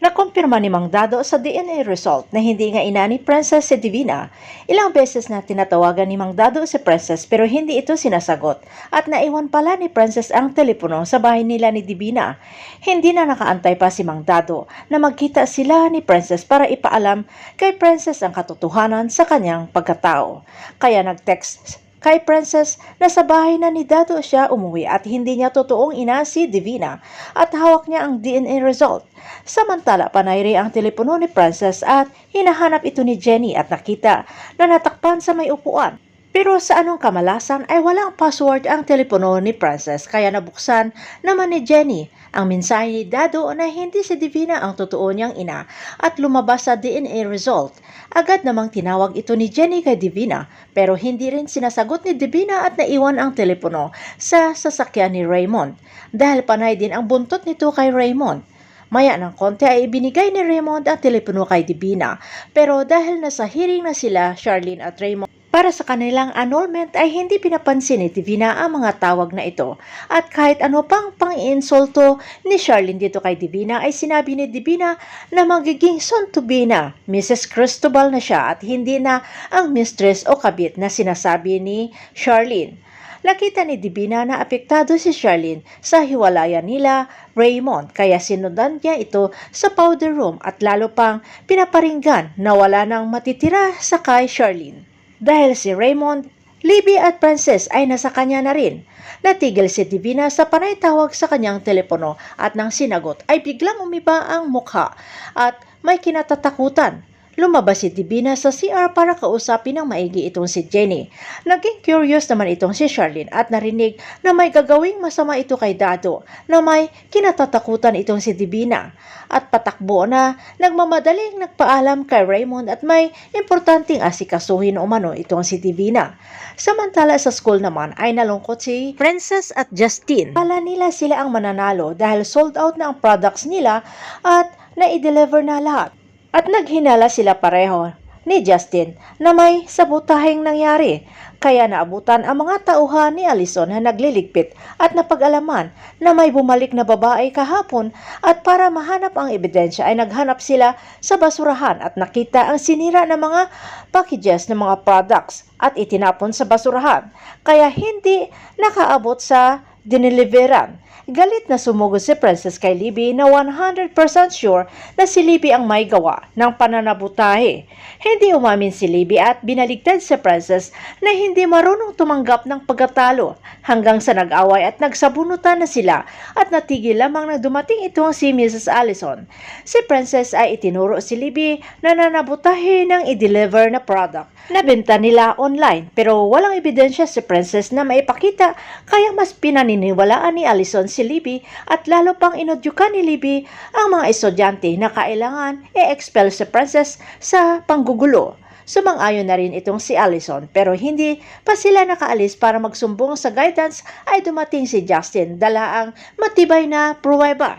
Nakumpirma ni Mang Dado sa DNA result na hindi nga ina ni Princess si Divina. Ilang beses na tinatawagan ni Mang Dado si Princess pero hindi ito sinasagot at naiwan pala ni Princess ang telepono sa bahay nila ni Divina. Hindi na nakaantay pa si Mang Dado na magkita sila ni Princess para ipaalam kay Princess ang katotohanan sa kanyang pagkatao. Kaya nag-text kay Princess na sa bahay na ni Dado siya umuwi at hindi niya totoong ina si Divina at hawak niya ang DNA result. Samantala panayri ang telepono ni Princess at hinahanap ito ni Jenny at nakita na natakpan sa may upuan. Pero sa anong kamalasan ay walang password ang telepono ni Princess kaya nabuksan naman ni Jenny ang mensahe ni Dado na hindi si Divina ang totoo niyang ina at lumabas sa DNA result. Agad namang tinawag ito ni Jenny kay Divina pero hindi rin sinasagot ni Divina at naiwan ang telepono sa sasakyan ni Raymond dahil panay din ang buntot nito kay Raymond. Maya ng konti ay ibinigay ni Raymond ang telepono kay Divina pero dahil nasa hearing na sila, Charlene at Raymond, para sa kanilang annulment ay hindi pinapansin ni Divina ang mga tawag na ito at kahit ano pang pang-iinsulto ni Charlene dito kay Divina ay sinabi ni Divina na magiging soon-to-be na Mrs. Cristobal na siya at hindi na ang mistress o kabit na sinasabi ni Charlene. Nakita ni Divina na apektado si Charlene sa hiwalayan nila Raymond kaya sinundan niya ito sa powder room at lalo pang pinaparinggan na wala nang matitira sa kay Charlene. Dahil si Raymond, Libby at Princess ay nasa kanya na rin. Natigil si Divina sa panay tawag sa kanyang telepono at nang sinagot ay biglang umiba ang mukha at may kinatatakutan. Lumabas si Divina sa CR para kausapin ng maigi itong si Jenny. Naging curious naman itong si Charlene at narinig na may gagawing masama ito kay Dado na may kinatatakutan itong si Divina. At patakbo na nagmamadaling nagpaalam kay Raymond at may importanteng asikasuhin umano itong si Divina. Samantala sa school naman ay nalungkot si Princess at Justin. Kala nila sila ang mananalo dahil sold out na ang products nila at na-i-deliver na lahat. At naghinala sila pareho ni Justin na may sabotaheng nangyari. Kaya naabutan ang mga tauhan ni Allison na nagliligpit at napag-alaman na may bumalik na babae kahapon at para mahanap ang ebidensya ay naghanap sila sa basurahan at nakita ang sinira na mga packages ng mga products at itinapon sa basurahan. Kaya hindi nakaabot sa dineliveran. Galit na sumugod si Princess kay Libby na 100% sure na si Libby ang may gawa ng pananabutahe. Hindi umamin si Libby at binaligtad si Princess na hindi marunong tumanggap ng pagkatalo hanggang sa nag-away at nagsabunutan na sila at natigil lamang na dumating itong si Mrs. Allison. Si Princess ay itinuro si Libby na nanabutahe ng i-deliver na product na benta nila online pero walang ebidensya si Princess na maipakita kaya mas pinaniniwalaan ni Allison si Libby at lalo pang inodyukan ni Libby ang mga estudyante na kailangan i-expel si Princess sa panggugulo. Sumang-ayon na rin itong si Allison pero hindi pa sila nakaalis para magsumbong sa guidance ay dumating si Justin dala ang matibay na pruweba.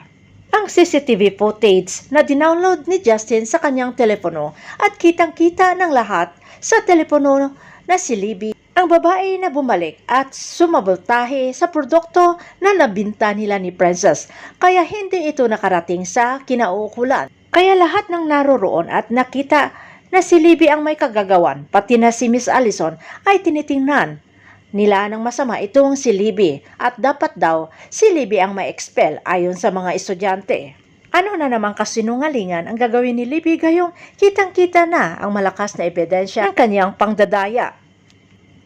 Ang CCTV footage na dinownload ni Justin sa kanyang telepono at kitang-kita ng lahat sa telepono na si Libby ang babae na bumalik at sumabotahe sa produkto na nabinta nila ni Princess kaya hindi ito nakarating sa kinauukulan. Kaya lahat ng naroroon at nakita na si Libby ang may kagagawan pati na si Miss Allison ay tinitingnan nila ng masama itong si Libby at dapat daw si Libby ang ma-expel ayon sa mga estudyante. Ano na namang kasinungalingan ang gagawin ni Libby gayong kitang-kita na ang malakas na ebidensya ng kanyang pangdadaya.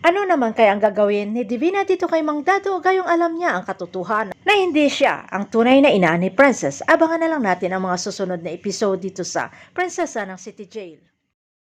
Ano naman kaya ang gagawin ni Divina dito kay Mang Dado gayong alam niya ang katotohanan na hindi siya ang tunay na ina ni Princess? Abangan na lang natin ang mga susunod na episode dito sa Prinsesa ng City Jail.